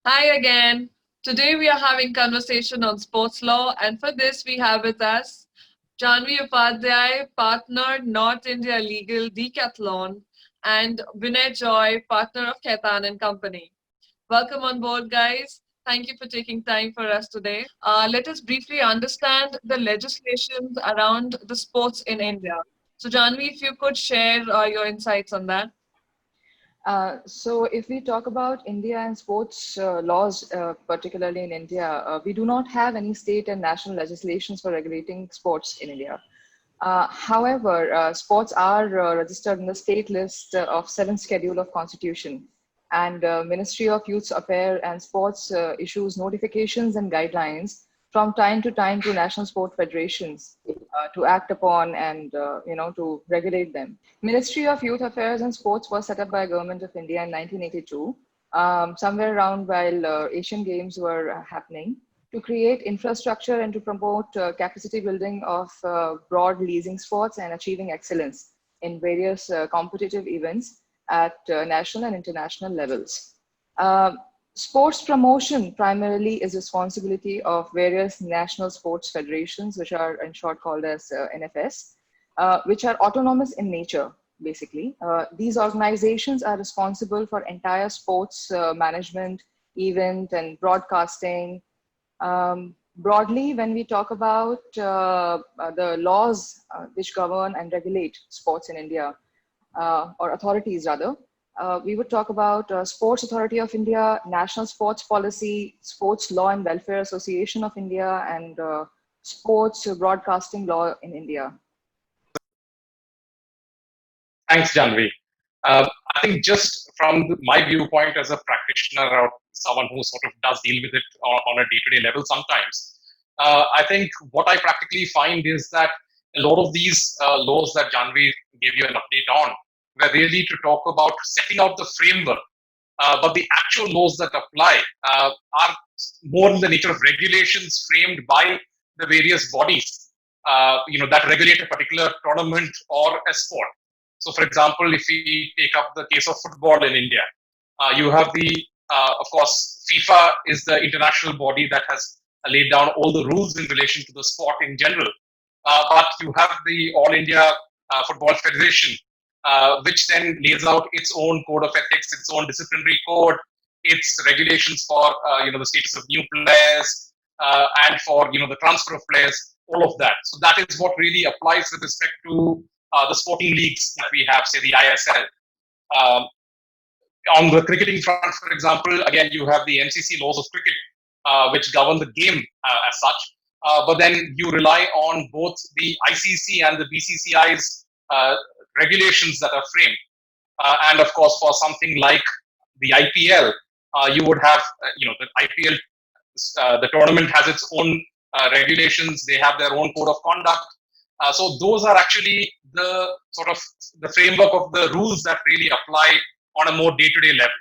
Hi again. Today we are having conversation on sports law, and for this we have with us Jahnavi Upadhyay, partner North India Legal Decathlon, and Vinay Joy, partner of Khaitan and Company. Welcome on board, guys. Thank you for taking time for us today. Let us briefly understand the legislations around the sports in India. So, Janvi, if you could share your insights on that. So if we talk about India and sports laws, particularly in India, we do not have any state and national legislations for regulating sports in India. However, sports are registered in the state list of 7th schedule of constitution, and Ministry of Youth Affairs and Sports issues notifications and guidelines from time to time to national sport federations to act upon and to regulate them. Ministry of Youth Affairs and Sports was set up by Government of India in 1982, somewhere around while Asian Games were happening, to create infrastructure and to promote capacity building of broad leasing sports and achieving excellence in various competitive events at national and international levels. Uh, Sports promotion primarily is responsibility of various national sports federations, which are in short called as NFS, which are autonomous in nature, basically. These organizations are responsible for entire sports management, event, and broadcasting. Broadly, when we talk about the laws which govern and regulate sports in India, or authorities rather, we would talk about Sports Authority of India, National Sports Policy, Sports Law and Welfare Association of India, and Sports Broadcasting Law in India. Thanks, Janvi. I think just from my viewpoint as a practitioner or someone who sort of does deal with it on a day-to-day level sometimes, I think what I practically find is that a lot of these laws that Janvi gave you an update on were really to talk about setting out the framework, but the actual laws that apply are more in the nature of regulations framed by the various bodies, that regulate a particular tournament or a sport. So, for example, if we take up the case of football in India, you have of course, FIFA is the international body that has laid down all the rules in relation to the sport in general. But you have the All India Football Federation, which then lays out its own code of ethics, its own disciplinary code, its regulations for the status of new players and for the transfer of players, all of that. So that is what really applies with respect to the sporting leagues that we have, say the ISL. Um, on the cricketing front, for example, again, you have the MCC laws of cricket, which govern the game as such. But then you rely on both the ICC and the BCCI's regulations that are framed. And of course, for something like the IPL, you would have, the IPL, the tournament has its own regulations. They have their own code of conduct. So those are actually the sort of the framework of the rules that really apply on a more day-to-day level.